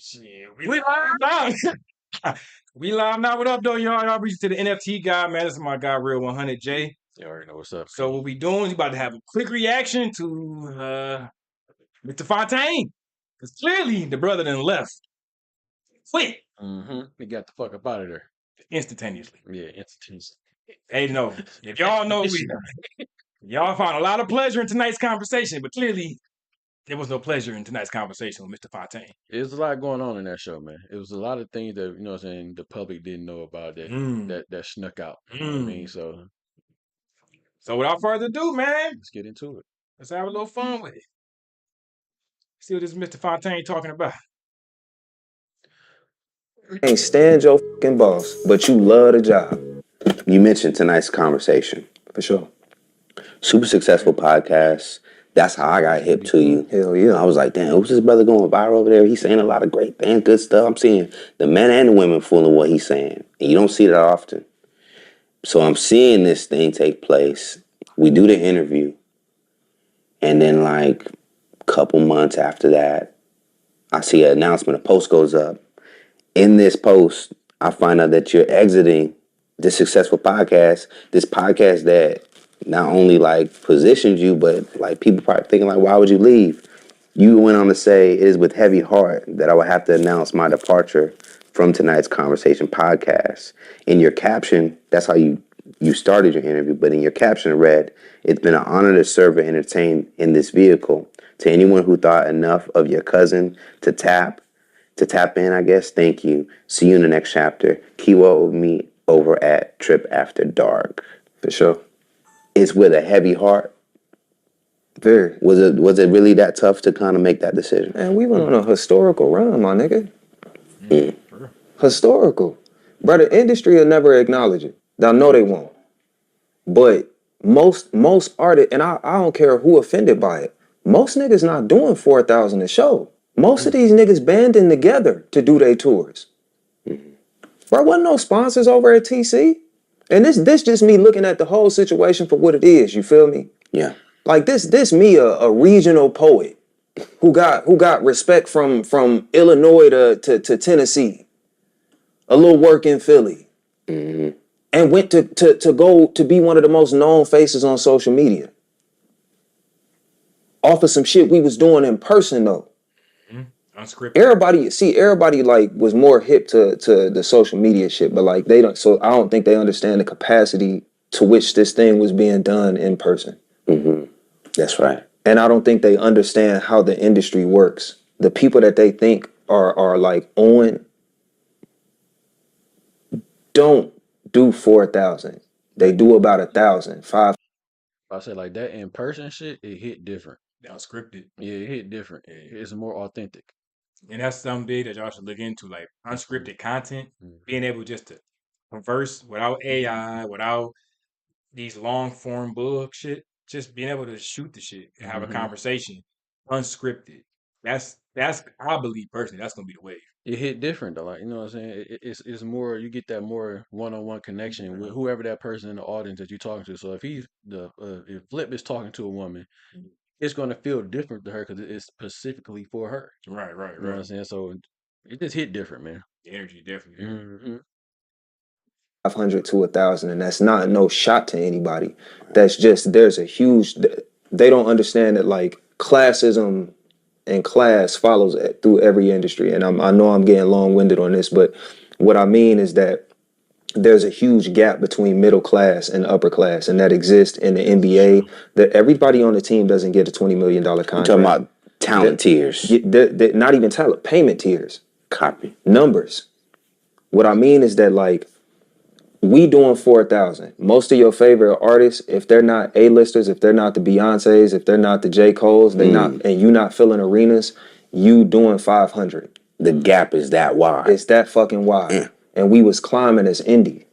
Shit, we live now. We live now. What up, though, y'all? Y'all reach to the NFT guy, man. This is my guy, Real 100J. You already know what's up. So what we doing? We about to have a quick reaction to Mr. Fontane, because clearly the brother done left. Quit He got the fuck up out of there. instantaneously. Yeah, instantaneously. Hey, no. If y'all know, y'all found a lot of pleasure in tonight's conversation, but clearly there was no pleasure in tonight's conversation with Mr. Fontane. There's a lot going on in that show, man. It was a lot of things that, you know what I'm saying, the public didn't know about that snuck out. You know what I mean? So without further ado, man, let's get into it. Let's have a little fun with it. See what this Mr. Fontane talking about. Can't stand your fucking boss, but you love the job. You mentioned tonight's conversation. For sure. Super successful podcast. That's how I got hip to you. Hell yeah. I was like, damn, who's this brother going viral over there? He's saying a lot of great things, good stuff. I'm seeing the men and the women full of what he's saying. And you don't see that often. So I'm seeing this thing take place. We do the interview. And then like a couple months after that, I see an announcement, a post goes up. In this post, I find out that you're exiting this successful podcast, this podcast that not only like positions you, but like people probably thinking like, why would you leave? You went on to say, it is with heavy heart that I will have to announce my departure from tonight's conversation podcast. In your caption, that's how you started your interview, but in your caption read, it's been an honor to serve and entertain in this vehicle. To anyone who thought enough of your cousin to tap in, I guess, thank you. See you in the next chapter. Keep up with me over at Tripp After Dark. For sure. It's with a heavy heart. Very. Was it really that tough to kind of make that decision? Man, we went on a historical run, my nigga. Historical. Bro, the industry will never acknowledge it. I know they won't. But most artists, and I don't care who offended by it, most niggas not doing 4,000 a show. Most of these niggas banding together to do their tours. Bro, wasn't no sponsors over at TC. And this just me looking at the whole situation for what it is, you feel me? Yeah. Like this me a regional poet who got respect from Illinois to Tennessee. A little work in Philly. And went to go to be one of the most known faces on social media. Off of some shit we was doing in person though. Unscripted. Everybody like was more hip to the social media shit, but like they don't. So I don't think they understand the capacity to which this thing was being done in person. That's right. And I don't think they understand how the industry works. The people that they think are like on don't do 4,000. They do about 1,000, 5. I say like that in person shit, it hit different. Unscripted. Yeah, it hit different. It's more authentic. And that's something big that y'all should look into, like unscripted content, being able just to converse without AI, without these long form bullshit, just being able to shoot the shit and have a conversation, unscripted. That's I believe personally that's gonna be the wave. It hit different though, like you know what I'm saying. It's more, you get that more one-on-one connection with whoever that person in the audience that you're talking to. So if if Flip is talking to a woman, it's gonna feel different to her because it's specifically for her. Right. You know what I'm saying? So it just hit different, man. The energy definitely. 500 to 1,000, and that's not no shot to anybody. That's just there's a huge. They don't understand that like classism and class follows through every industry. And I know I'm getting long-winded on this, but what I mean is that there's a huge gap between middle class and upper class, and that exists in the NBA. That everybody on the team doesn't get a $20 million contract. You're talking about talent tiers. Not even talent, payment tiers. Copy. Numbers. What I mean is that like we doing 4,000. Most of your favorite artists, if they're not A-listers, if they're not the Beyoncés, if they're not the J. Coles, they not, and you not filling arenas, you doing 500. The gap is that wide. It's that fucking wide. And we was climbing as indie.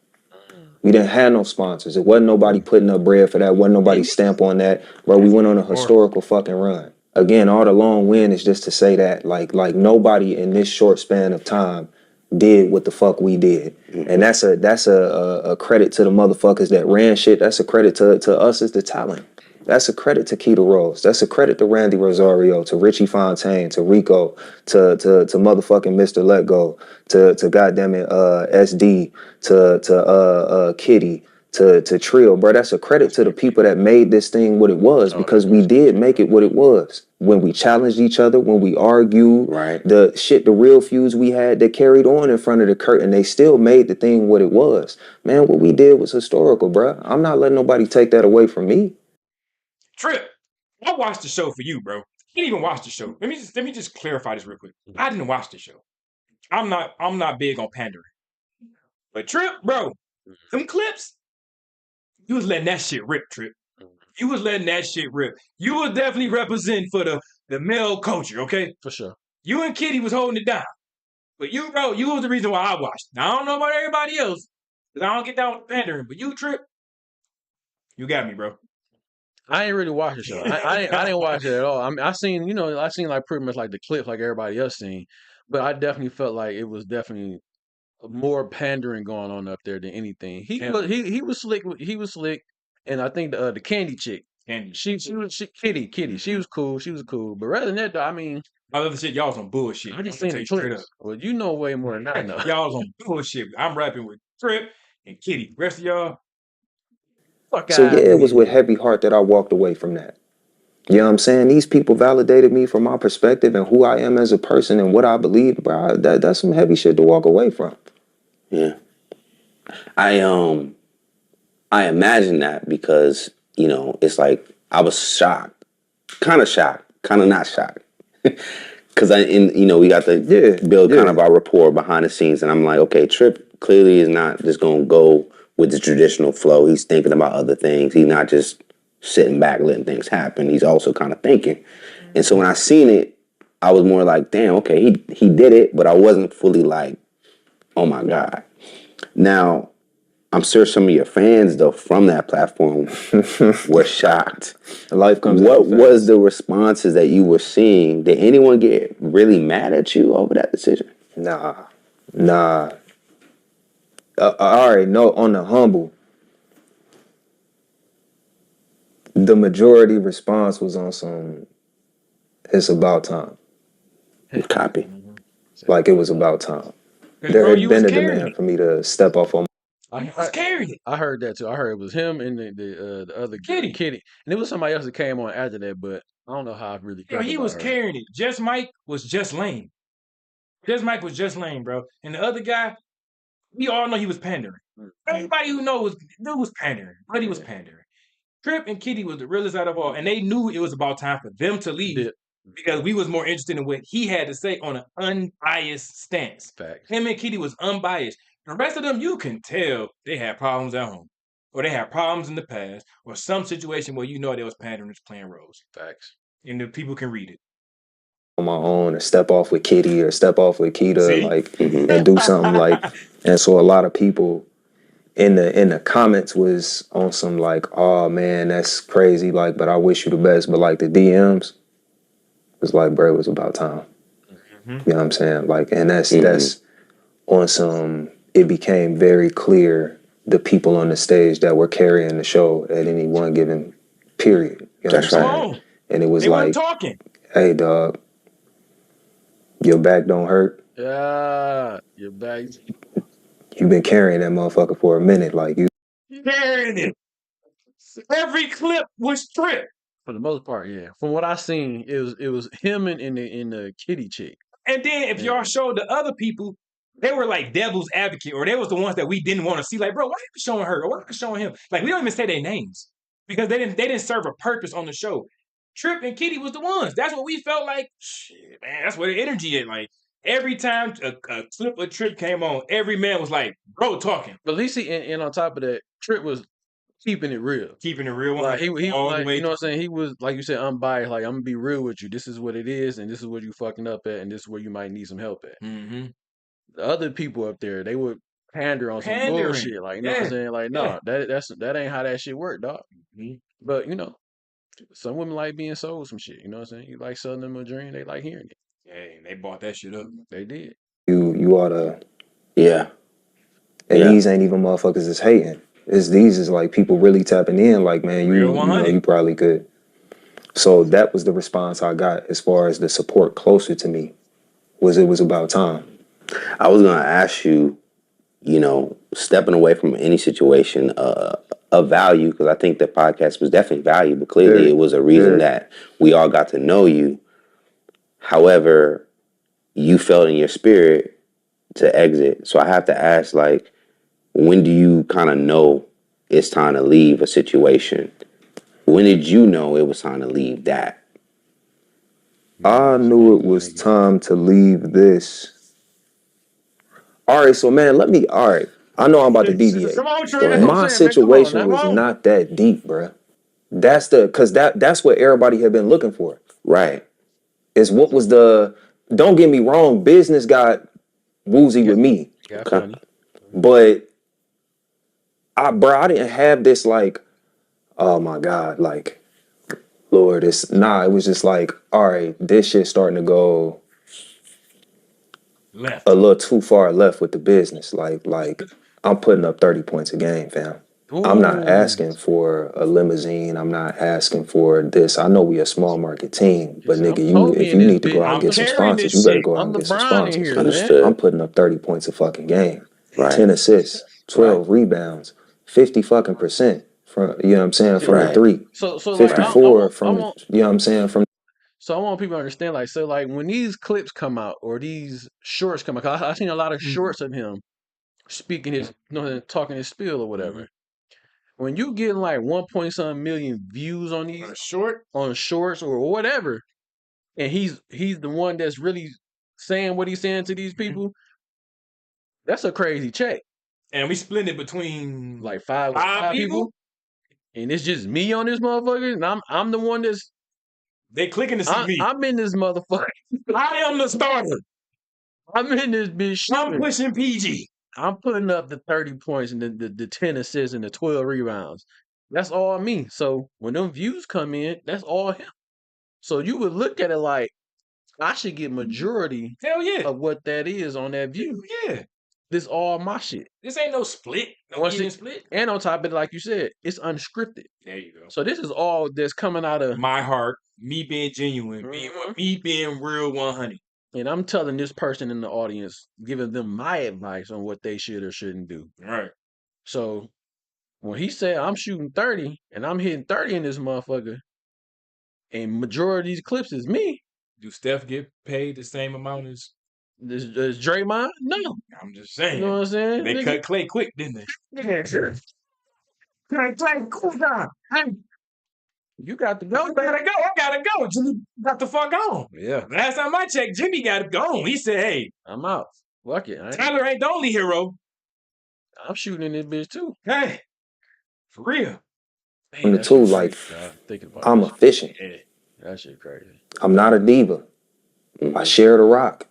We didn't have no sponsors. It wasn't nobody putting up bread for that. Wasn't nobody stamp on that. Bro, we went on a historical fucking run. Again, all the long win is just to say that like nobody in this short span of time did what the fuck we did. And that's a credit to the motherfuckers that ran shit. That's a credit to us as the talent. That's a credit to Keita Rose. That's a credit to Randy Rosario, to Richie Fontane, to Rico, to motherfucking Mr. Let Go, to goddamn it, SD, to Kitty, to Trio, bro. That's a credit to the people that made this thing what it was, because we did make it what it was. When we challenged each other, when we argued, Right. the real feuds we had that carried on in front of the curtain, they still made the thing what it was. Man, what we did was historical, bro. I'm not letting nobody take that away from me. Tripp, I watched the show for you, bro. You didn't even watch the show. Let me just clarify this real quick. I didn't watch the show. I'm not big on pandering. But Tripp, bro, them clips, you was letting that shit rip, Tripp. You was letting that shit rip. You was definitely representing for the male culture, okay? For sure. You and Kitty was holding it down. But you, bro, you was the reason why I watched. Now, I don't know about everybody else, because I don't get down with pandering. But you, Tripp, you got me, bro. I ain't really watched the show. I didn't watch it at all. I mean, I seen like pretty much like the clips like everybody else seen, but I definitely felt like it was definitely more pandering going on up there than anything. He was slick. He was slick, and I think the Candy chick, Candy. she Kitty. She was cool. She was cool. But rather than that, though, I mean, My other shit, y'all was on bullshit. I just I'm seen gonna the tell you straight clips. up. Well, you know way more than I know. Y'all was on bullshit. I'm rapping with Tripp and Kitty. Rest of y'all, Fuck So yeah, out it was with here. heavy heart that I walked away from that. You know what I'm saying? These people validated me from my perspective and who I am as a person and what I believe, bro. That's some heavy shit to walk away from. Yeah. I imagine that because, it's like I was shocked, kind of not shocked. Because we got to build kind of our rapport behind the scenes, and I'm like, okay, Tripp clearly is not just gonna go with the traditional flow. He's thinking about other things. He's not just sitting back letting things happen. He's also kind of thinking. And so when I seen it, I was more like, damn, okay, he did it, but I wasn't fully like, oh my God. Now, I'm sure some of your fans, though, from that platform were shocked. Life comes. What was the responses that you were seeing? Did anyone get really mad at you over that decision? Nah. I already know on the humble. The majority response was on some, it's about time. Copy. Like it was about time. 'Cause, There bro, had you was been a carrying demand it. for me to step off on. You was carrying it. I heard that too. I heard it was him and the other Kitty. Kitty, and it was somebody else that came on after that. But I don't know how I really Yo, felt he about was her. carrying it. Just Mike was just lame. Just Mike was just lame, bro. And the other guy, we all know he was pandering. Everybody who knows dude was pandering. But he was pandering. Tripp and Kitty was the realest out of all, and they knew it was about time for them to leave Did because we was more interested in what he had to say on an unbiased stance. facts. Him and Kitty was unbiased. The rest of them, you can tell they had problems at home, or they had problems in the past, or some situation where you know they was pandering, just playing roles, Facts. and the people can read it. On my own, or step off with Kitty, or step off with Keita, See? like, and do something like. And so a lot of people in the comments was on some like, oh man, that's crazy, like, but I wish you the best. But like the DMs was like, bro, it was about time. You know what I'm saying? Like, and that's on some. It became very clear the people on the stage that were carrying the show at any one given period. You know what I'm saying? And it was They weren't like, talking. hey dog, your back don't hurt. Yeah, your bags. You've been carrying that motherfucker for a minute. Like you Carrying it. Every clip was Tripp. For the most part, yeah. From what I seen, it was him and the Kitty chick. And then if y'all showed the other people, they were like devil's advocate, or they was the ones that we didn't want to see. Like, bro, why are you showing her? Or why are you showing him? Like, we don't even say their names because they didn't serve a purpose on the show. Tripp and Kitty was the ones. That's what we felt like. Shit, man, that's where the energy is. Like every time a clip of Tripp came on, every man was like, bro, talking. But at least and on top of that, Tripp was keeping it real. Keeping it real. Like he all like, the way. you know what I'm saying? He was, like you said, unbiased. Like, I'm gonna be real with you. This is what it is, and this is where you fucking up at, and this is where you might need some help at. Mm-hmm. The other people up there, they would pander on some bullshit. Like, you know what I'm saying? Like, no, that ain't how that shit work, dog. But some women like being sold some shit. You know what I'm saying? You like selling them a dream, they like hearing it. Hey, they bought that shit up. They did. you oughta. Yeah. And these ain't even motherfuckers that's hating. These is like people really tapping in. Like, man, Real you 100. you probably could. So that was the response I got as far as the support closer to me. It was about time. I was gonna ask you, stepping away from any situation of value, because I think the podcast was definitely valuable. Clearly, it was a reason that we all got to know you. However, you felt in your spirit to exit. So I have to ask, like, when do you kind of know it's time to leave a situation? When did you know it was time to leave that? I knew it was time to leave this. All right, so man, all right. I know I'm about to deviate. Come on, Trey. My situation was not that deep, bruh. That's that's what everybody had been looking for. Right. Is what was don't get me wrong, business got woozy with me. Okay. But I didn't have this like, oh my God, like, Lord, it was just like, all right, this shit's starting to go left a little too far left with the business. Like I'm putting up 30 points a game, fam. Ooh. I'm not asking for a limousine. I'm not asking for this. I know we a small market team, but nigga, if you need to go out and get some sponsors, you better go out and get some sponsors. Understood. I'm putting up 30 points a fucking game. Right. 10 assists, 12 rebounds, 50 fucking % from, you know what I'm saying, from the three. So 54 like, from, you know what I'm saying, from. So I want people to understand, like, so like when these clips come out or these shorts come out, 'cause I've seen a lot of shorts of him speaking his, talking his spiel or whatever. When you get like 1 million views on these on shorts or whatever, and he's the one that's really saying what he's saying to these people, that's a crazy check. And we split it between like five people, and it's just me on this motherfucker, and I'm the one that's they clicking to see me. I'm in this motherfucker. I am the starter. I'm in this bitch. I'm pushing PG. I'm putting up the 30 points and the 10 assists and the 12 rebounds. That's all me. So when them views come in, that's all him. So you would look at it like I should get majority of what that is on that view. Yeah. This all my shit. This ain't no split. No even split. And on top of it, like you said, it's unscripted. There you go. So this is all that's coming out of my heart, me being genuine, me being real 100. And I'm telling this person in the audience, giving them my advice on what they should or shouldn't do. Right. So when he said I'm shooting 30 and I'm hitting 30 in this motherfucker, and majority of these clips is me. Do Steph get paid the same amount as Draymond? No. I'm just saying. You know what I'm saying? They cut Clay quick, didn't they? Yeah, sure. Clay, cool down. Hey, you got to go. I gotta go. Jimmy got the fuck on. Yeah. Last time I checked, Jimmy got to go. He said, hey, I'm out. Fuck it. Tyler ain't the only hero. I'm shooting in this bitch too. Hey, for real. Man, the two, like, I'm efficient. Yeah. That shit crazy. I'm not a diva. I share the rock.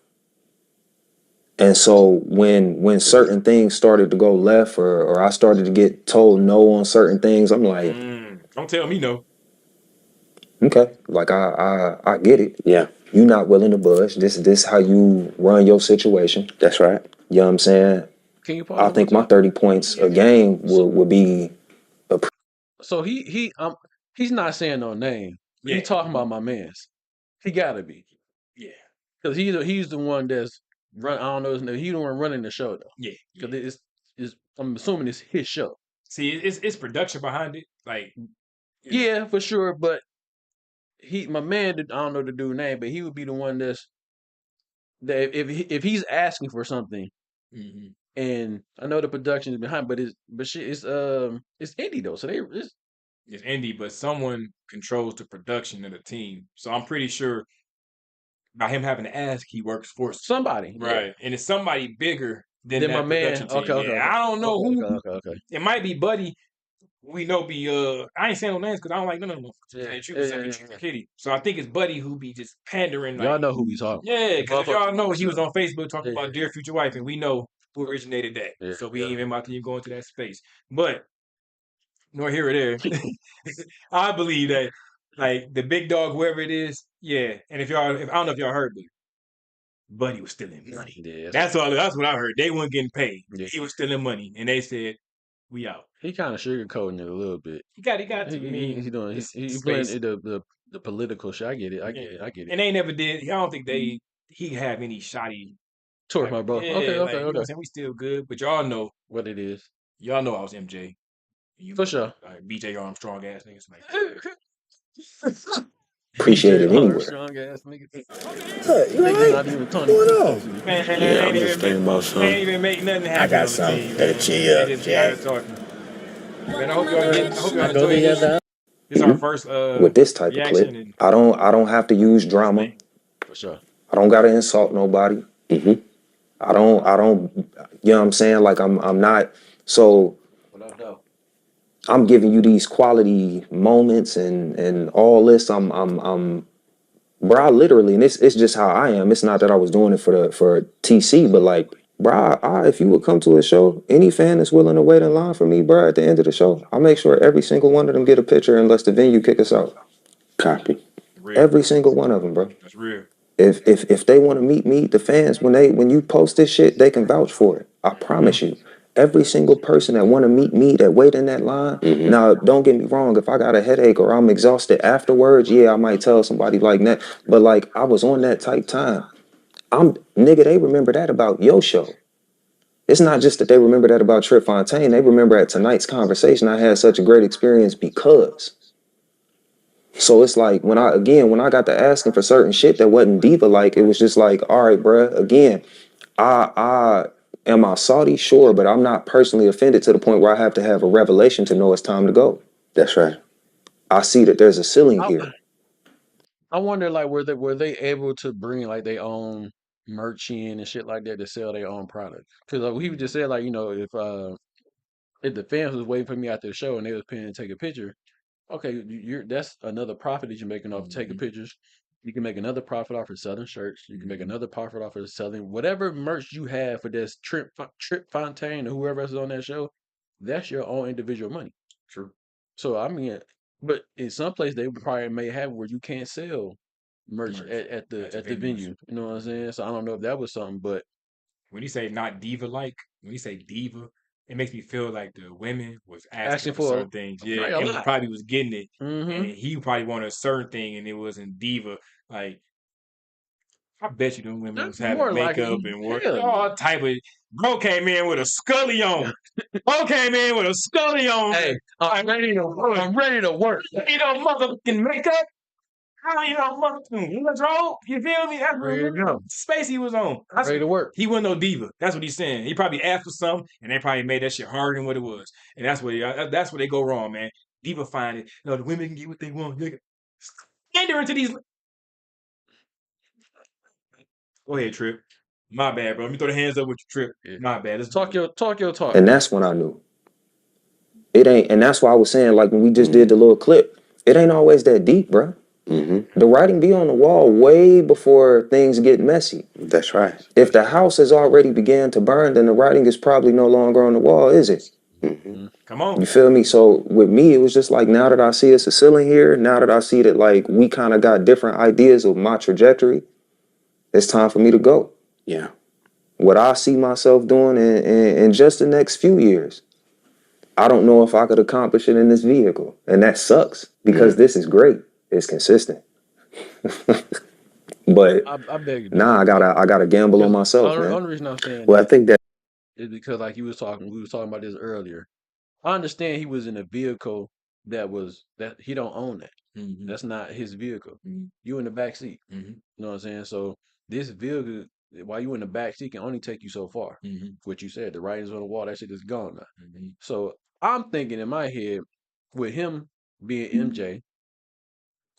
And so when certain things started to go left or I started to get told no on certain things, I'm like, don't tell me no. Okay, like I get it. Yeah, you not willing to budge. This how you run your situation. That's right. You know what I'm saying? Can you pause? I think my 30 points a game would be. So he's not saying no name. Yeah. He's talking about my man's. He gotta be. Yeah, because he's the one that's run. I don't know his name. He's the one running the show though. Yeah, because it's I'm assuming it's his show. See, it's production behind it. Like, yeah, for sure. But my man, I don't know the dude's name, but he would be the one that if he's asking for something, and I know the production is behind, but it's indie though, so it's indie, but someone controls the production of the team. So I'm pretty sure by him having to ask, he works for somebody, right? Yeah. And it's somebody bigger than my man. Okay. I don't know who. Okay. It might be Buddy. We know I ain't saying no names because I don't like no. Yeah. Kitty. So I think it's Buddy who be just pandering. Y'all know who he's talking. Yeah, because y'all know he was on Facebook talking about Dear Future Wife, and we know who originated that. Yeah. So we ain't even about to go into that space. But nor here or there. I believe that like the big dog, whoever it is, yeah. And if I don't know if y'all heard, but Buddy was stealing money. Yeah, that's what I heard. They weren't getting paid. Yeah. He was stealing money, and they said, We out. He kind of sugarcoating it a little bit. He got to. I He mean, doing it's he playing space. the political shit. I get it. I get Yeah. it. I get it. And they never did. I don't think he have any shoddy. Towards Like, my bro. yeah, Okay. like, you know what Okay. I'm saying? We still good. But y'all know What it is I was MJ. You for was sure. like BJ Armstrong ass niggas. Like, Appreciate BJ it anywhere. Armstrong ass nigga. Hey, you Nigga alright? not even What's Tony going on? Peacock. man, Yeah, I'm just thinking about they ain't something. even make nothing I happen got on the something team, that'll man. cheer you They up, just be out here Jack. talking. Man, I hope y'all I go enjoying this. together. This is our first With this type of reaction clip, and I don't have to use drama. For sure. I don't gotta insult nobody. I don't you know what I'm saying? Like I'm not so Without doubt. I'm giving you these quality moments and all this. Bro, I literally, and it's just how I am. It's not that I was doing it for TC, but like, bro, if you would come to a show, any fan that's willing to wait in line for me, bro, at the end of the show, I'll make sure every single one of them get a picture unless the venue kick us out. Copy. real. Every single one of them, bro. That's real. If they want to meet me, the fans, when you post this shit, they can vouch for it. I promise you. Every single person that want to meet me, that wait in that line. Now, don't get me wrong. If I got a headache or I'm exhausted afterwards, yeah, I might tell somebody like that. But like, I was on that type time. Nigga, they remember that about your show. It's not just that they remember that about Tripp Fontane. They remember at tonight's conversation, I had such a great experience because. So it's like when I got to asking for certain shit that wasn't diva like, it was just like, all right, bruh, again, I am I salty? Sure, but I'm not personally offended to the point where I have to have a revelation to know it's time to go. That's right. I see that there's a ceiling here. I wonder, like, were they able to bring like their own merch in and shit like that to sell their own product? Because like we just said, like, if the fans was waiting for me after the show and they was paying to take a picture, okay, that's another profit that you're making off of taking pictures. You can make another profit off of selling shirts. You can make another profit off of selling whatever merch you have for this Tripp Fontane or whoever else is on that show. That's your own individual money. True. So I mean, but in some place they probably may have where you can't sell merch at the venues. venue. You know what I'm saying? So I don't know if that was something, but When you say not diva like, when you say diva, it makes me feel like the women was asking asking for for certain things. Yeah, probably a and lot. probably was getting it. Mm-hmm. And he probably wanted a certain thing and it wasn't diva. Like, I bet you them women was having More likely, makeup and work. hell, All type of bro came in with a scully on. Bro came in with a scully on. hey, I'm ready to work. I'm ready to work. You know, motherfucking makeup. You know, motherfucking wardrobe. You feel me? That's Ready to go. space he was on. Ready to work. He wasn't no diva. That's what he's saying. He probably asked for something, and they probably made that shit harder than what it was. And that's where they go wrong, man. Diva find it. The women can get what they want. Pandering to these. Go ahead, Tripp. My bad, bro. Let me throw the hands up with you, Tripp. Yeah. My bad. Let's Talk your talk. And that's when I knew. It ain't, and that's why I was saying, like when we just did the little clip, it ain't always that deep, bro. The writing be on the wall way before things get messy. That's right. If the house has already began to burn, then the writing is probably no longer on the wall, is it? come on. You feel me? So with me, it was just like, now that I see it's a ceiling here, now that I see that like we kind of got different ideas of my trajectory, it's time for me to go. Yeah. What I see myself doing in just the next few years, I don't know if I could accomplish it in this vehicle. And that sucks because this is great. It's consistent. But I beg you. nah, I gotta gamble on myself, The man. only reason I'm saying Well, I think that is because like we was talking about this earlier. I understand he was in a vehicle that he don't own that. That's not his vehicle. You in the back seat. You know what I'm saying? So this vehicle, while you in the back seat, can only take you so far. What you said, the writing's on the wall, that shit is gone now. So I'm thinking in my head, with him being MJ,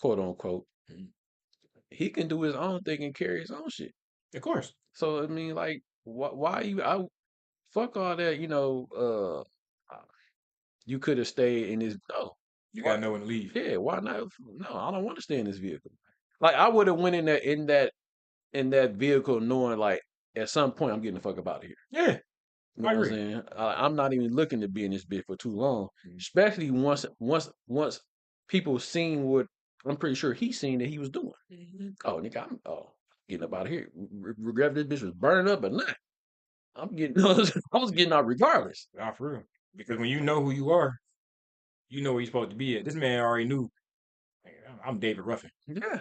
quote unquote, he can do his own thing and carry his own shit. Of course. So I mean, like, why you? Fuck all that. You could have stayed in this. No, You gotta know when to leave. yeah, why not? No, I don't want to stay in this vehicle. Like I would have went in that vehicle knowing like at some point I'm getting the fuck up out of here. Yeah. You know I what I'm agree. saying? I'm not even looking to be in this bitch for too long, especially once people seen what I'm pretty sure he seen that he was doing. Oh, nigga, I'm getting up out of here. Regret this bitch was burning up or not. I'm getting I was getting out regardless. Nah, for real. Because when you know who you are, you know where you're supposed to be at. This man already knew. I'm David Ruffin. Yeah.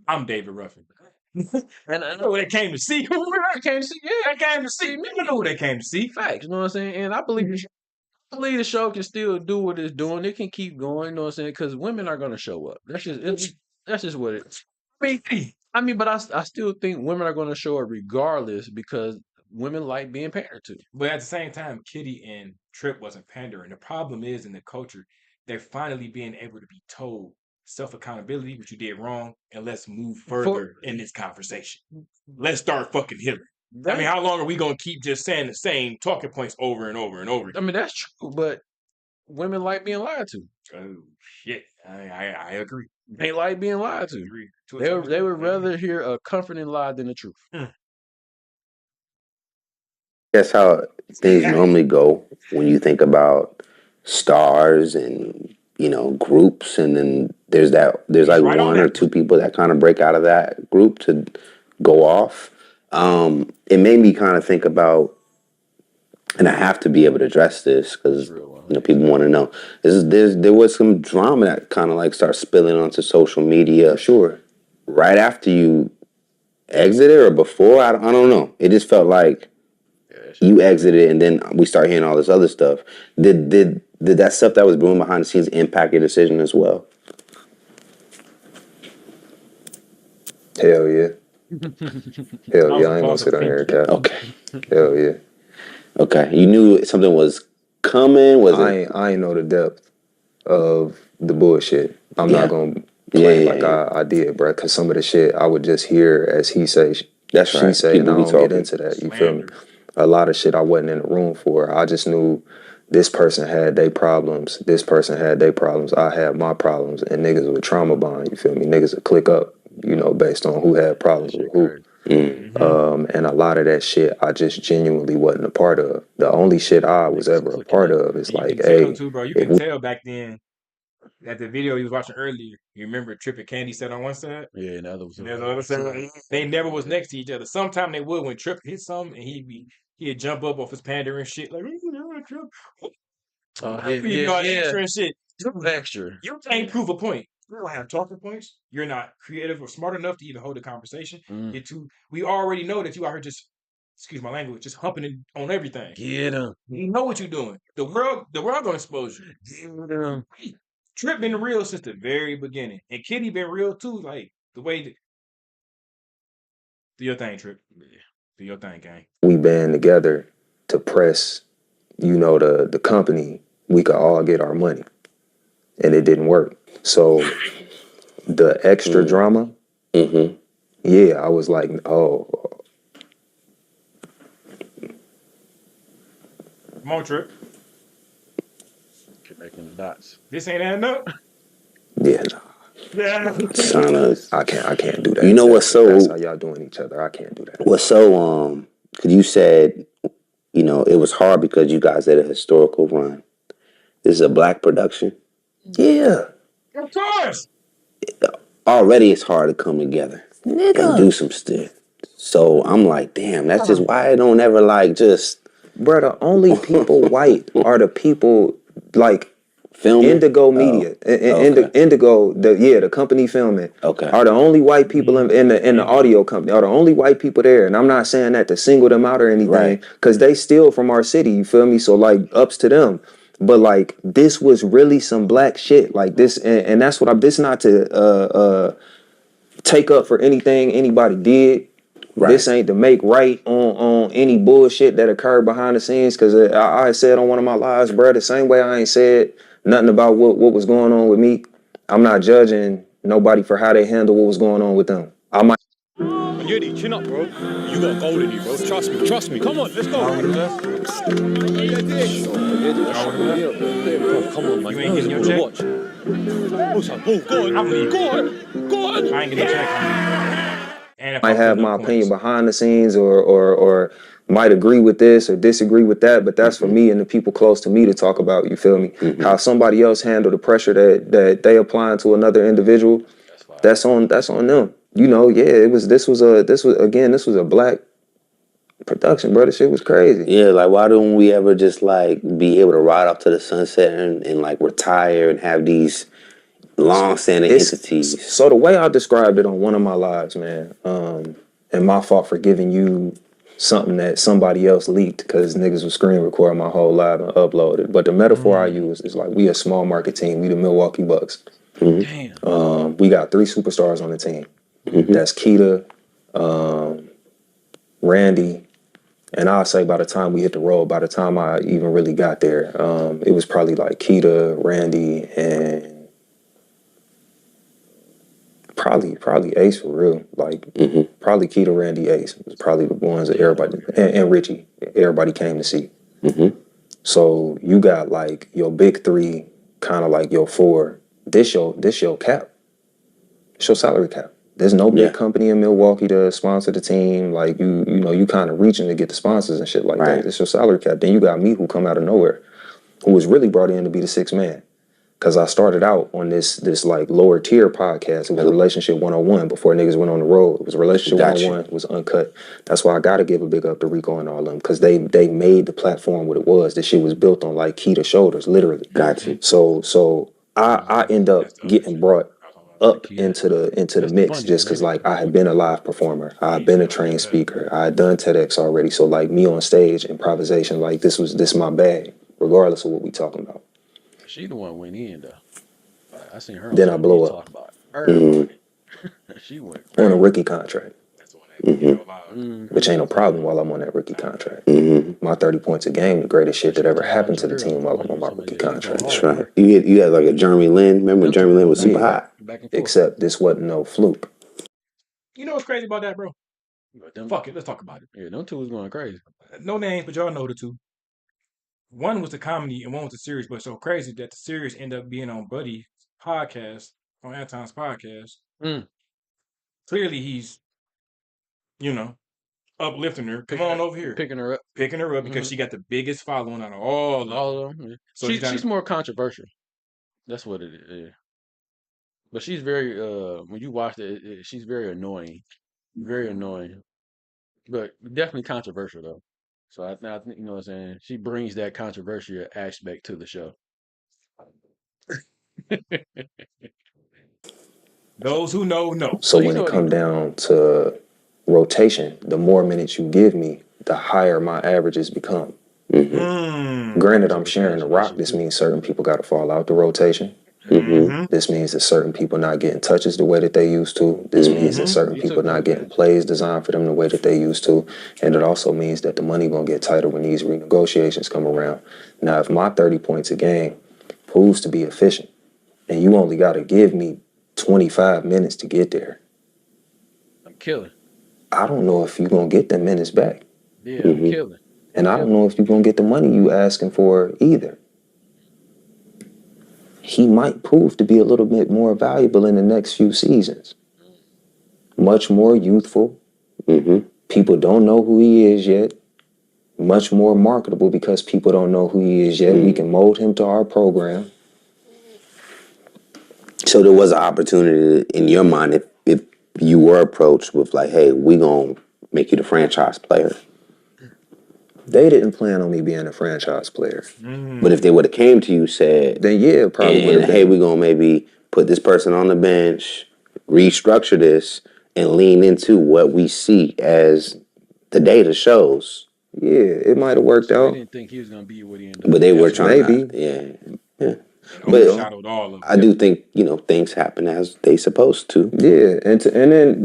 I'm David Ruffin. And I know what they came to see. I came to see, yeah, They came to see. Nigga know what they came to see. facts. You know what I'm saying? And I believe the show can still do what it's doing. It can keep going. You know what I'm saying? Because women are gonna show up. That's just what it. I mean, but I still think women are gonna show up regardless because women like being pandered to. But at the same time, Kitty and Tripp wasn't pandering. The problem is in the culture, they're finally being able to be told self-accountability, what you did wrong, and let's move further in this conversation. Let's start fucking healing. I mean, how long are we gonna keep just saying the same talking points over and over and over I again? mean, that's true, but women like being lied to. Oh shit. I agree. They like being lied to. Agree. They would rather hear a comforting lie than the truth. That's how things normally go when you think about stars and groups, and then there's like right on one or that. two people that kind of break out of that group to go off. It made me kind of think about, and I have to be able to address this because people want to know. There was some drama that kind of like started spilling onto social media. Sure. Right after you exited or before, I don't know. It just felt like you exited, and then we start hearing all this other stuff. Did that stuff that was brewing behind the scenes impact your decision as well? Hell yeah. Hell yeah. I ain't gonna sit on here and cap. Okay. Hell yeah. Okay. You knew something was coming? I ain't know the depth of the bullshit. I'm not gonna play like I did, bro. Cause some of the shit I would just hear as he say, that's she right. say, People and I be don't get talking. into that. You feel me? A lot of shit I wasn't in the room for. I just knew this person had their problems. This person had their problems. I had my problems, and niggas would trauma bond. You feel me? Niggas would click up, based on who had problems with who. And a lot of that shit I just genuinely wasn't a part of. The only shit I was ever a part of is You like, can tell hey, too, bro. You can tell back then that the video you was watching earlier. You remember Tripp and Candy sat on one side? Yeah, and the other was And there's the other side. They never was next to each other. Sometime they would when Tripp hit something, and he'd jump up off his pandering shit like, Tripp. Extra and shit. Extra. You can't prove a point. You don't have talking points. You're not creative or smart enough to even hold a conversation. We already know that you out here just, excuse my language, just humping on everything. Get him. You know what you're doing. The world gonna expose you. Get him. Tripp been real since the very beginning, and Kitty been real too. Like the way that. Do your thing, Tripp. Do your thing, gang. We band together to press, the company. We could all get our money, and it didn't work. So the extra drama, yeah, I was like, oh. Come on, Tripp. Connecting the dots. This ain't adding up. Yeah, I can't do that. You know what's that's how y'all doing each other. I can't do that. What's so because you said, it was hard because you guys had a historical run. This is a black production. Yeah. Of course. Already it's hard to come together and do some stuff. So I'm like, damn, that's just why I don't ever like just. Bro, the only people white are the people like filming? Indigo Media. Indigo, the company filming. Okay. Are the only white people in the audio company. Are the only white people there. And I'm not saying that to single them out or anything. Because they steal from our city, you feel me? So like ups to them. But like this was really some black shit. Like this, and that's what this not to take up for anything anybody did. Right. This ain't to make right on any bullshit that occurred behind the scenes. Because I said on one of my lives, bro, the same way I ain't said nothing about what was going on with me. I'm not judging nobody for how they handle what was going on with them. I might. Yudi, chin up, bro. You got gold in you, bro. Trust me. Come on, let's go. Come on, man. You ain't getting your check. Watch. Go on. I ain't getting a check. And I have my opinion behind the scenes or might agree with this or disagree with that, but that's for me and the people close to me to talk about, you feel me? How somebody else handle the pressure that they applying to another individual, that's on them. This was a black production, bro. This shit was crazy. Yeah, like why don't we ever just like be able to ride off to the sunset and like retire and have these long-standing entities? So the way I described it on one of my lives, man, and my fault for giving you something that somebody else leaked because niggas was screen recording my whole live and uploaded. But the metaphor I use is like we a small market team. We the Milwaukee Bucks. Damn. We got 3 superstars on the team. That's Keita, Randy, and I'll say by the time we hit the road, by the time I even really got there, it was probably like Keita, Randy, and probably Ace for real. Like probably Keita, Randy, Ace was probably the ones that everybody and Richie, everybody came to see. So you got like your big 3, kind of like your 4. This your cap. It's your salary cap. There's no big company in Milwaukee to sponsor the team. Like you know, you kind of reaching to get the sponsors and shit like that. It's your salary cap. Then you got me who come out of nowhere, who was really brought in to be the 6th man. Cause I started out on this like lower tier podcast. It was Relationship 101 before niggas went on the road. It was Relationship 101. It was uncut. That's why I gotta give a big up to Rico and all of them. Cause they made the platform what it was. This shit was built on like Keita shoulders, literally. Gotcha. So I end up getting brought up into the mix just because like I had been a live performer, I had been a trained speaker, I had done TEDx already. So like me on stage, improvisation, like this my bag, regardless of what we talking about. She the one went in though. I seen her. Then I blow up. Talk about her. She went on a rookie contract, Mm-hmm. which ain't no problem while I'm on that rookie contract. My 30 points a game, the greatest shit that ever happened to the team while I'm on my rookie contract. That's right. You had like a Jeremy Lin. Remember when Jeremy Lin was super hot? Except this wasn't no fluke. You know what's crazy about that, bro? Fuck it, let's talk about it. Yeah, them two was going crazy. No names, but y'all know the two. One was the comedy and one was the series, but it's so crazy that the series ended up being on Buddy's podcast, on Anton's podcast. Clearly he's, you know, uplifting her. Come on over here. Picking her up because she got the biggest following out of all of them. Yeah. So she's more controversial. That's what it is. Yeah. But she's very when you watch it, she's very annoying. Very annoying. But definitely controversial though. So I think you know what I'm saying. She brings that controversial aspect to the show. Those who know. So when it come down to rotation, the more minutes you give me, the higher my averages become. Granted, I'm sharing the rock. This means certain people got to fall out the rotation. This means that certain people not getting touches the way that they used to. This means that certain people not getting plays designed for them the way that they used to. And it also means that the money gonna get tighter when these renegotiations come around. Now, if my 30 points a game proves to be efficient, and you only got to give me 25 minutes to get there, I'm killing. I don't know if you're gonna get them minutes back. Yeah, I'm killing. And I don't know if you're gonna get the money you asking for either. He might prove to be a little bit more valuable in the next few seasons. Much more youthful. People don't know who he is yet. Much more marketable because people don't know who he is yet. We can mold him to our program. So there was an opportunity in your mind if you were approached with like, hey, we gonna make you the franchise player. They didn't plan on me being a franchise player. But if they would have came to you, said, then yeah, probably would have been. Hey, we're going to maybe put this person on the bench, restructure this, and lean into what we see as the data shows. Yeah, it might have worked out. I didn't think he was going to be what he ended up. But they were trying to. Yeah. But I do think, things happen as they supposed to. Yeah, and then,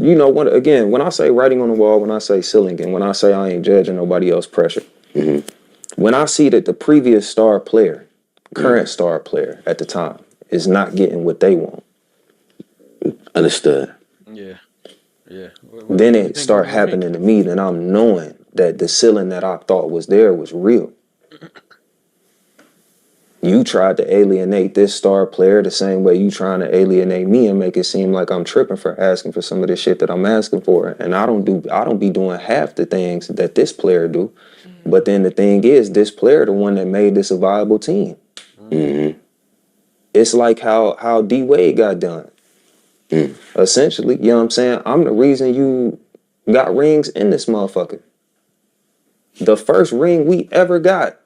when I say writing on the wall, when I say ceiling, and when I say I ain't judging nobody else pressure, when I see that the previous star player, current star player at the time, is not getting what they want. Understood. Yeah. Then it start happening to me, then I'm knowing that the ceiling that I thought was there was real. You tried to alienate this star player the same way you trying to alienate me and make it seem like I'm tripping for asking for some of the shit that I'm asking for. And I don't be doing half the things that this player do. But then the thing is, this player, the one that made this a viable team. It's like how D Wade got done. Essentially, you know what I'm saying? I'm the reason you got rings in this motherfucker. The first ring we ever got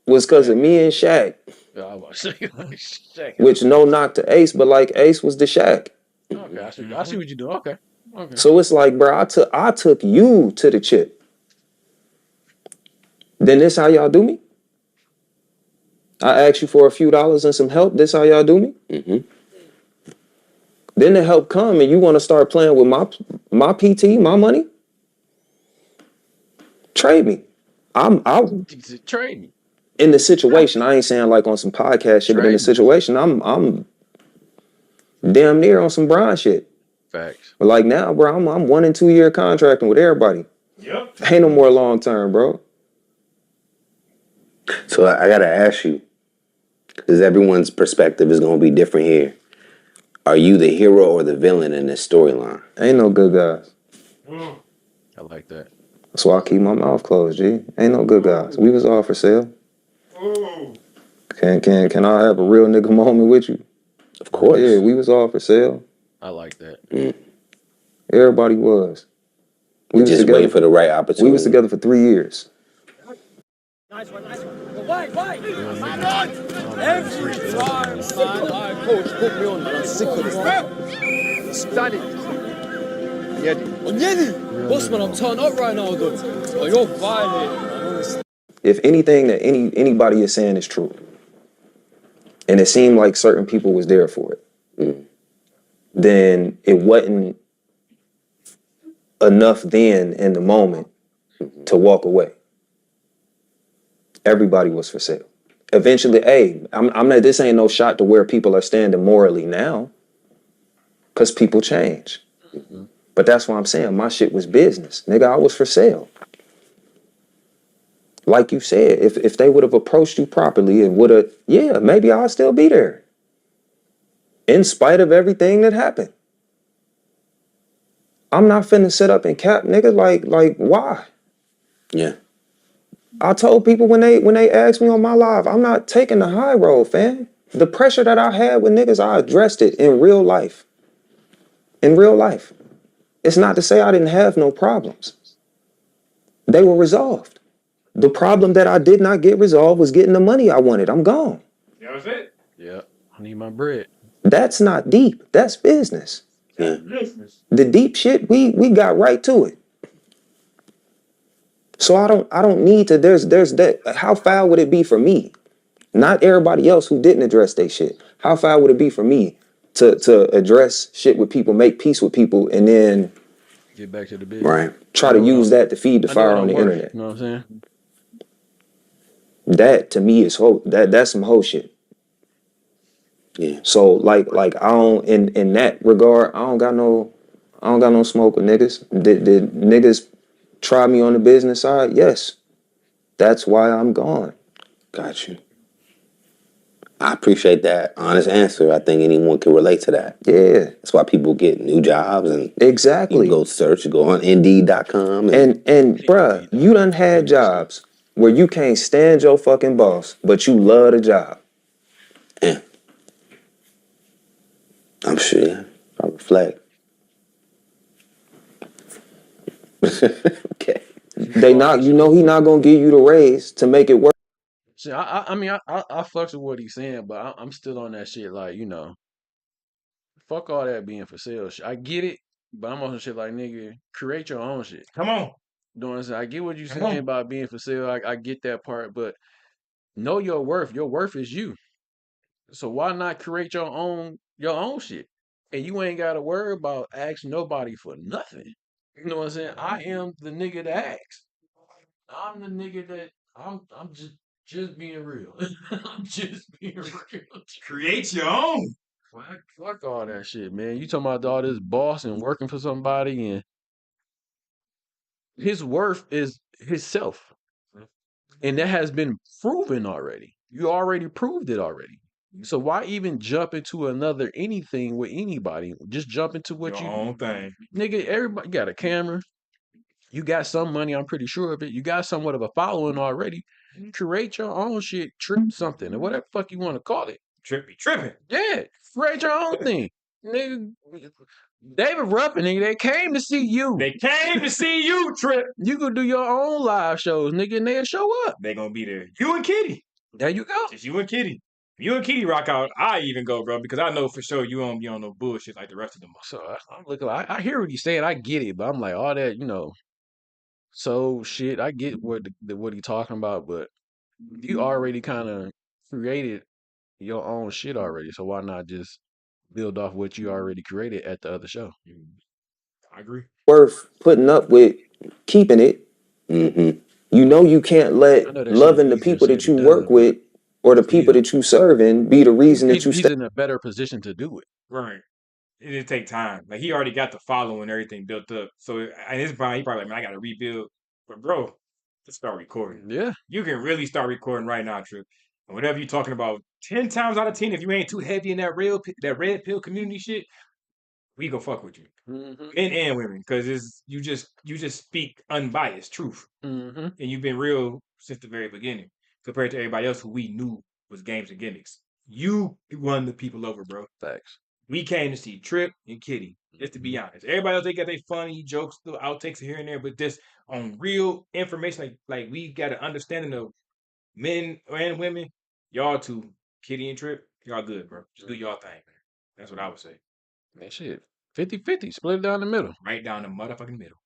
was because of me and Shaq. Yeah, I was about to say, like, Shaq. Which no knock to Ace, but like Ace was the Shaq. Okay, I see what you do. Okay. So it's like, bro, I took you to the chip. Then this how y'all do me? I asked you for a few dollars and some help. This how y'all do me? Mm-hmm. Then the help come and you want to start playing with my PT, my money? Trade me. I'm Trade me. in the situation. I ain't saying like on some podcast shit, but in the situation, I'm damn near on some Brian shit. Facts. But like now, bro, I'm 1 and 2 year contracting with everybody. Yep. Ain't no more long term, bro. So I gotta ask you, because everyone's perspective is gonna be different here. Are you the hero or the villain in this storyline? Ain't no good guys. I like that. That's why I keep my mouth closed, G. Ain't no good guys. We was all for sale. Ooh. Can I have a real nigga moment with you? Of course. Yeah, we was all for sale. I like that. Everybody was. We just waiting for the right opportunity. We was together for 3 years. Nice one. Wait. Every time, man. Coach, put me on. I'm sick of this. Stand it. Onyedi. Boss man, I'm turned up right now, though. Oh, you're violating, man. Honestly. If anything that anybody is saying is true, and it seemed like certain people was there for it, then it wasn't enough then in the moment to walk away. Everybody was for sale. Eventually, hey, I'm not. This ain't no shot to where people are standing morally now, because people change. But that's why I'm saying my shit was business, nigga. I was for sale. Like you said, if they would have approached you properly and would have, yeah, maybe I'll still be there. In spite of everything that happened. I'm not finna sit up and cap, nigga. Like why? Yeah. I told people when they asked me on my live, I'm not taking the high road, fam. The pressure that I had with niggas, I addressed it in real life. In real life. It's not to say I didn't have no problems. They were resolved. The problem that I did not get resolved was getting the money I wanted. I'm gone. That was it. Yeah. I need my bread. That's not deep. That's business. Yeah. Business. The deep shit, we got right to it. So I don't need to, there's that. How foul would it be for me? Not everybody else who didn't address their shit. How foul would it be for me to address shit with people, make peace with people, and then Get back to the business. Right. try to use that to feed the fire on the internet? You know what I'm saying? That to me is that's some whole shit. Yeah. So like I don't in that regard, I don't got no smoke with niggas. Did niggas try me on the business side? Yes. That's why I'm gone. Got you. I appreciate that honest answer. I think anyone can relate to that. Yeah. That's why people get new jobs and Exactly. you go search, go on Indeed.com. And bruh, you done had jobs where you can't stand your fucking boss, but you love the job. Yeah. I'm sure. Yeah. I reflect. Okay. He not gonna give you the raise to make it work. See, I mean, I fucks with what he's saying, but I'm still on that shit. Like, you know, fuck all that being for sale shit. I get it, but I'm on some shit like, nigga, create your own shit. Come on. You know what I'm saying? I get what you're saying about being for sale. I get that part, but know your worth. Your worth is you. So why not create your own shit? And you ain't gotta worry about asking nobody for nothing. You know what I'm saying? I am the nigga that asks. I'm the nigga that I'm just being real. I'm just being real. Create your own. Fuck all that shit, man. You talking about all this boss and working for somebody, and his worth is himself. And that has been proven already. You already proved it already. So why even jump into another anything with anybody? Just jump into what Your you own thing. nigga, everybody got a camera. You got some money, I'm pretty sure of it. You got somewhat of a following already. Create your own shit, Tripp something, or whatever fuck you want to call it. Trippy tripping. Yeah, create your own thing. Nigga, David Ruffin, nigga, they came to see you. They came to see you, Tripp. You could do your own live shows, nigga, and they'll show up. They gonna be there. You and Kitty. There you go. Just you and Kitty. You and Kitty rock out. I even go, bro, because I know for sure you don't be on no bullshit like the rest of them. So I'm looking. I hear what he's saying. I get it, but I'm like all that, soul shit. I get what he talking about, but you already kind of created your own shit already. So why not just build off what you already created at the other show? I agree. Worth putting up with keeping it. Mm-hmm. You know you can't let I know that shit loving the easier people said that than you done, work but with or the people still, that you serving be the reason that you he's stay. in a better position to do it. Right. It didn't take time. Like he already got the following and everything built up. So at his point, he probably like, man, I gotta rebuild. But bro, just start recording. Yeah. You can really start recording right now, Tripp. And whatever you're talking about, 10 times out of 10, if you ain't too heavy in that red pill community shit, we gonna fuck with you. Mm-hmm. Men and women, because you just speak unbiased truth. Mm-hmm. And you've been real since the very beginning, compared to everybody else who we knew was games and gimmicks. You won the people over, bro. Facts. We came to see Tripp and Kitty, just to be honest. Everybody else, they got their funny jokes, little outtakes here and there, but this on real information, like we got an understanding of men and women. Y'all two, Kitty and Tripp, y'all good, bro. Just do y'all thing, man. That's what I would say. Man, shit. 50-50. Split it down the middle. Right down the motherfucking middle.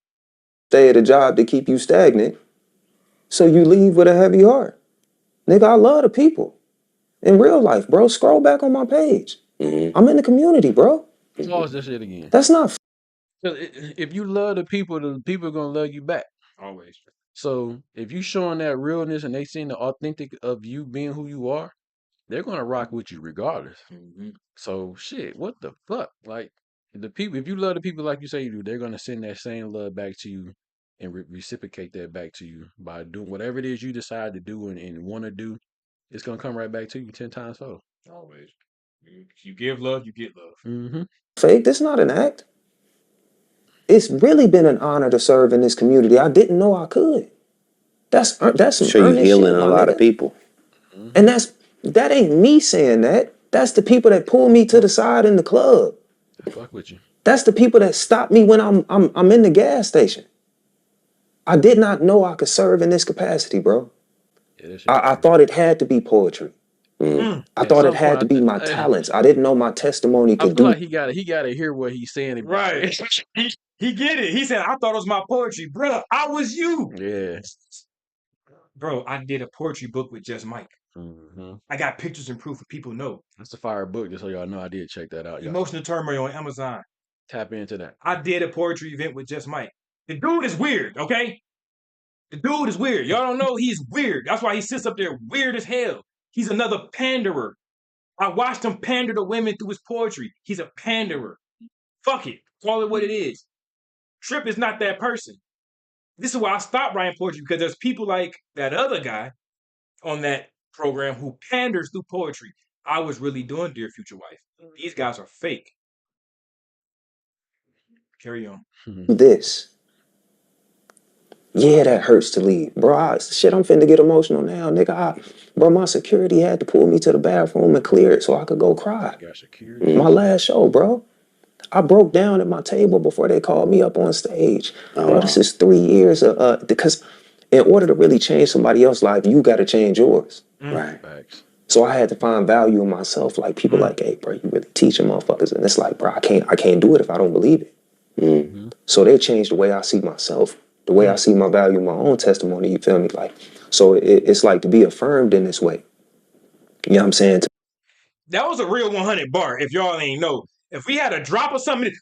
Stay at a job to keep you stagnant, so you leave with a heavy heart. Nigga, I love the people. In real life, bro, scroll back on my page. Mm-hmm. I'm in the community, bro. Pause that shit again. That's not. If you love the people are gonna love you back. Always. So if you showing that realness and they seeing the authentic of you being who you are, they're gonna rock with you regardless. Mm-hmm. So shit, what the fuck? Like the people, if you love the people like you say you do, they're gonna send that same love back to you and reciprocate that back to you by doing whatever it is you decide to do and want to do. It's gonna come right back to you 10 times fold. Always. If you give love, you get love. Mm-hmm. Fake. This not an act. It's really been an honor to serve in this community. I didn't know I could. That's some Sure, you earnest healing shit, a my lot nigga. of people. And that ain't me saying that. That's the people that pull me to the side in the club. I fuck with you. That's the people that stop me when I'm in the gas station. I did not know I could serve in this capacity, bro. Yeah, that shit I crazy. thought it had to be poetry. Mm. I At thought it some had point, to be my talents. I didn't know my testimony I could feel do. like he gotta hear what he's saying. Right. He get it. He said, I thought it was my poetry. Brother, I was you. Yeah. Bro, I did a poetry book with just Mike. Mm-hmm. I got pictures and proof for people know. That's a fire book, just so y'all know. I did check that out. Y'all Emotional Turmoil on Amazon. tap into that. I did a poetry event with just Mike. The dude is weird, okay? The dude is weird. Y'all don't know he's weird. That's why he sits up there weird as hell. He's another panderer. I watched him pander to women through his poetry. He's a panderer. Fuck it. Call it what it is. Tripp is not that person. This is why I stopped writing poetry, because there's people like that other guy on that program who panders through poetry. I was really doing Dear Future Wife. These guys are fake. Carry on. This. Yeah, that hurts to leave. Bro, I'm finna get emotional now, nigga. Bro, my security had to pull me to the bathroom and clear it so I could go cry. Got security. My last show, bro. I broke down at my table before they called me up on stage. Bro, this is 3 years because in order to really change somebody else's life, you gotta change yours. Right. Facts. So I had to find value in myself. Like people like, hey, bro, you really teaching motherfuckers. And it's like, bro, I can't do it if I don't believe it. Mm-hmm. So they changed the way I see myself, the way I see my value in my own testimony, you feel me? Like, so it's like to be affirmed in this way. You know what I'm saying? That was a real 100 bar, if y'all ain't know. If we had a drop or something,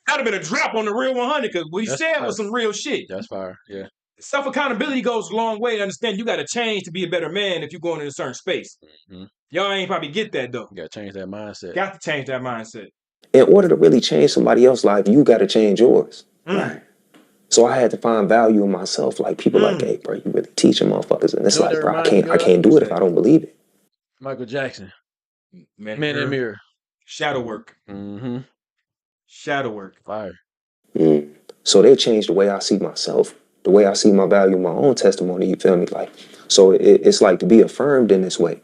that'd have been a drop on the real 100, because what he That's said fire. was some real shit. That's fire. Yeah. Self-accountability goes a long way to understand you got to change to be a better man if you're going in a certain space. Mm-hmm. Y'all ain't probably get that, though. You gotta change that mindset. Got to change that mindset. In order to really change somebody else's life, you got to change yours. Right. So I had to find value in myself. Like people like, hey, bro, you really teaching motherfuckers. And it's You know what like, that bro, reminds me I can't of? do it if I don't believe it. Michael Jackson. Man in the Mirror. Shadow work. Mm-hmm. Shadow work. Fire. So they changed the way I see myself, the way I see my value in my own testimony, you feel me? Like, so it's like to be affirmed in this way.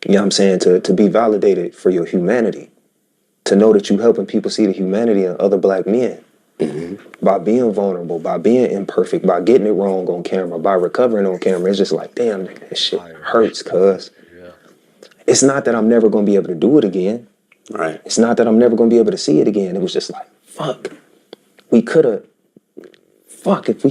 You know what I'm saying? To be validated for your humanity. to know that you helping people see the humanity in other black men by being vulnerable, by being imperfect, by getting it wrong on camera, by recovering on camera. It's just like, damn, nigga, that shit hurts, cuz. Yeah. It's not that I'm never gonna be able to do it again. Right. It's not that I'm never gonna be able to see it again. It was just like, fuck. If we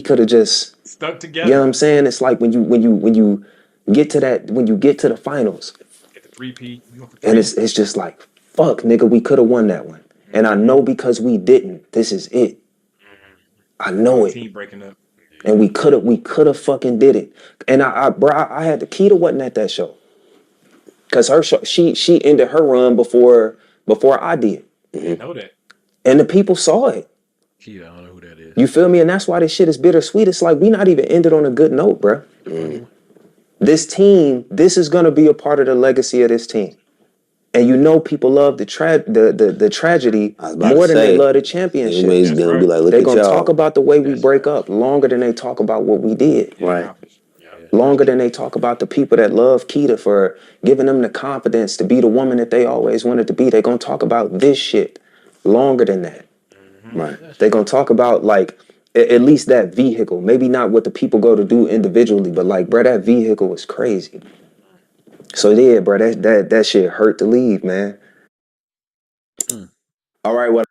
could have just Stuck you together. know what I'm saying? It's like when you get to the finals, Get the 3P. You go for and 3. it's just like, fuck, nigga, we could have won that one. And I know because we didn't, this is it. I know it. Team breaking up. And we could have fucking did it. And I had the Keita wasn't at that show. Cause her show, she ended her run before I did. I know that. And the people saw it. Keita, I don't know who that is. You feel me? And that's why this shit is bittersweet. It's like we not even ended on a good note, bro. This team, this is gonna be a part of the legacy of this team. And you know people love the tragedy more than they love the championship. Everybody's gonna be like, look They're at gonna y'all. talk about the way we break up longer than they talk about what we did. Right. Longer than they talk about the people that love Keita for giving them the confidence to be the woman that they always wanted to be. They're gonna talk about this shit longer than that. Right. They're gonna talk about like at least that vehicle. Maybe not what the people go to do individually, but like, bro, that vehicle was crazy. So yeah, bro, that shit hurt to leave, man. All right, what?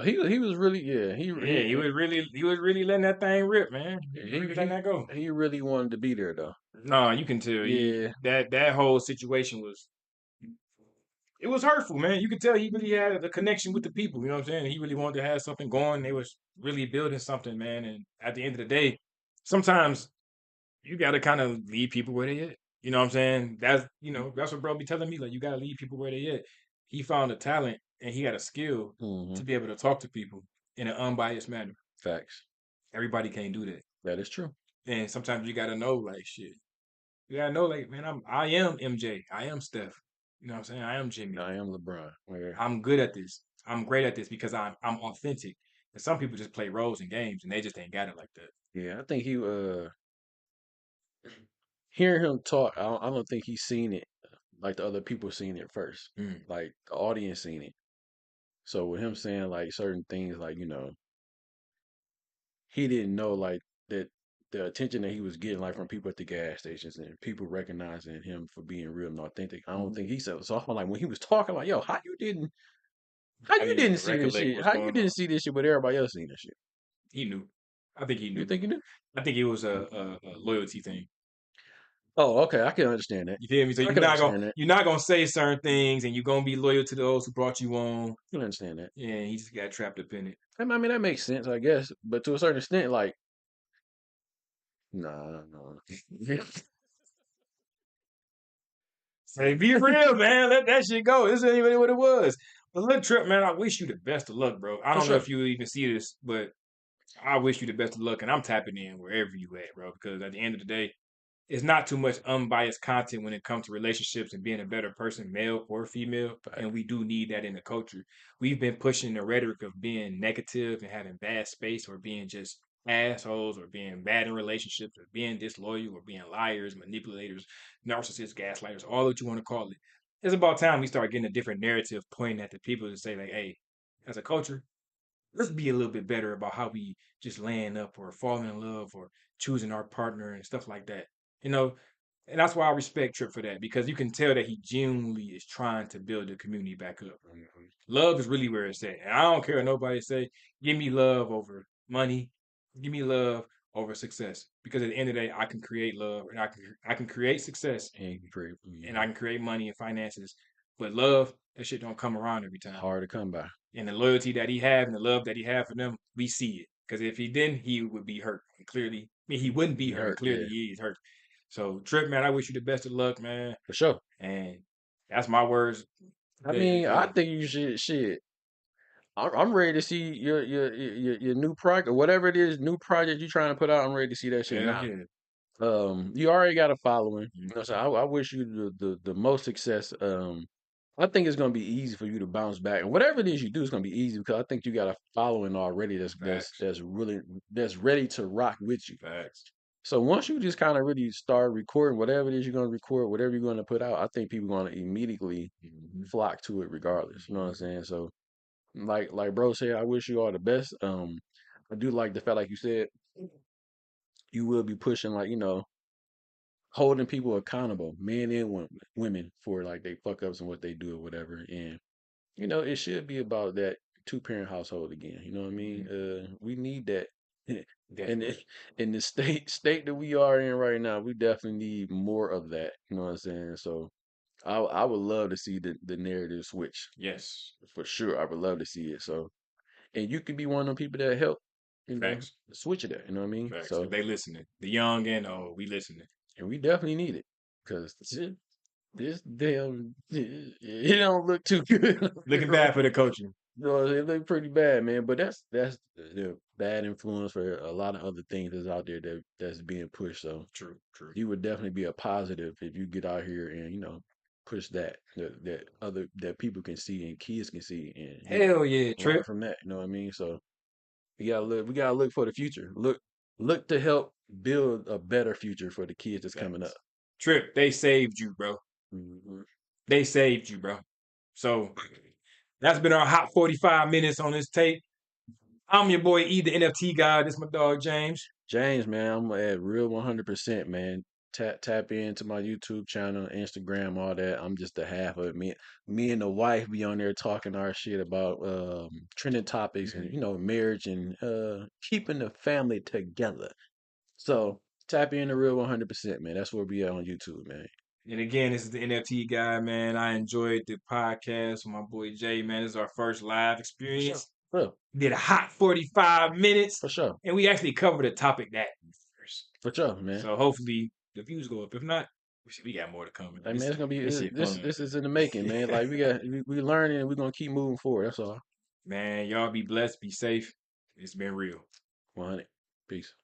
He was really He was really letting that thing rip, man. He was letting that go. He really wanted to be there though. No, you can tell. Yeah. That whole situation was hurtful, man. You could tell he really had a connection with the people. You know what I'm saying? He really wanted to have something going. They was really building something, man. And at the end of the day, sometimes you got to kind of leave people where they at. You know what I'm saying? That's what bro be telling me. Like, you got to leave people where they at. He found a talent and he had a skill to be able to talk to people in an unbiased manner. Facts. Everybody can't do that. That is true. And sometimes you got to know, like, shit. You got to know, like, man, I am MJ. I am Steph. You know what I'm saying? I am Jimmy. I am LeBron. Yeah. I'm good at this. I'm great at this because I'm authentic. And some people just play roles in games and they just ain't got it like that. Yeah, I think he hearing him talk, I don't think he's seen it like the other people seen it first. Like the audience seen it. So with him saying like certain things, like, you know, he didn't know like that the attention that he was getting like from people at the gas stations and people recognizing him for being real and authentic. I don't think he said so. I'm like when he was talking, like, yo, how you didn't see this shit? How you didn't see this shit, but everybody else seen this shit? He knew. I think he knew. You think he knew? I think it was a loyalty thing. Oh, okay. I can understand that. You feel me? So you're not gonna say certain things, and you're gonna be loyal to those who brought you on. I can understand that. Yeah, he just got trapped up in it. I mean, that makes sense, I guess. But to a certain extent, like, no. Say, be real, man. Let that shit go. This ain't even what it was. But look, Tripp, man, I wish you the best of luck, bro. I don't know if you even see this, but I wish you the best of luck, and I'm tapping in wherever you at, bro. Because at the end of the day, it's not too much unbiased content when it comes to relationships and being a better person, male or female. And we do need that in the culture. We've been pushing the rhetoric of being negative and having bad space or being just assholes or being bad in relationships or being disloyal or being liars, manipulators, narcissists, gaslighters, all that you want to call it. It's about time we start getting a different narrative pointing at the people to say, like, hey, as a culture, let's be a little bit better about how we just laying up or falling in love or choosing our partner and stuff like that. You know, and that's why I respect Tripp for that, because you can tell that he genuinely is trying to build the community back up. Love is really where it's at. And I don't care what nobody say, give me love over money, give me love over success. Because at the end of the day, I can create love and I can create success and I can create money and finances. But love, that shit don't come around every time. Hard to come by. And the loyalty that he have and the love that he have for them, we see it. Because if he didn't, he would be hurt. And clearly, I mean, he wouldn't be hurt. Clearly, he is hurt. So, Tripp, man, I wish you the best of luck, man. For sure. And that's my words. I mean, I think you should. Shit, I'm ready to see your new project or whatever it is, new project you're trying to put out. I'm ready to see that shit now. You already got a following. You know, so I wish you the most success. I think it's gonna be easy for you to bounce back, and whatever it is you do, it's gonna be easy because I think you got a following already that's ready to rock with you. Facts. So once you just kind of really start recording whatever it is you're gonna record, whatever you're gonna put out, I think people gonna immediately flock to it regardless. You know what I'm saying? So like bro said, I wish you all the best. I do like the fact, like you said, you will be pushing like, holding people accountable, men and women for like they fuck ups and what they do or whatever. And it should be about that two-parent household again. You know what I mean? We need that. And Definitely. in the state that we are in right now, we definitely need more of that. You know what I'm saying? So I would love to see the narrative switch Yes. for sure. I would love to see it. So, and you could be one of them people that help, Facts. switch it. You know what I mean? Facts. 'Cause So, they listening. The young and old, we listening. and we definitely need it because this damn it don't look too good. Looking bad for the coaching. No, it look pretty bad, man. But that's the bad influence for a lot of other things that's out there that's being pushed. So True. you would definitely be a positive if you get out here and push that people can see and kids can see and Hell yeah, learn Tripp. from that. You know what I mean? So we gotta look for the future. Look to help build a better future for the kids that's coming up. Facts. Tripp, they saved you, bro. Mhm. They saved you, bro. So that's been our hot 45 minutes on this tape. I'm your boy E, the NFT guy. This is my dog James. James, man, I'm at real 100%, man. Tap into my YouTube channel, Instagram, all that. I'm just a half of it. Me and the wife be on there talking our shit about trending topics and marriage and keeping the family together. So tap into real 100%, man. That's where we at on YouTube, man. And again, this is the NFT guy, man. I enjoyed the podcast with my boy Jay, man. This is our first live For sure. experience. For Did a hot 45 minutes, sure. and we actually covered a topic that first. For sure, man. So hopefully the views go up. If not, we got more to come. Hey, man, it's gonna be This shit fun. this is in the making, man. Like we learning and we're gonna keep moving forward. That's all. Man, y'all be blessed, be safe. It's been real. 100. Peace.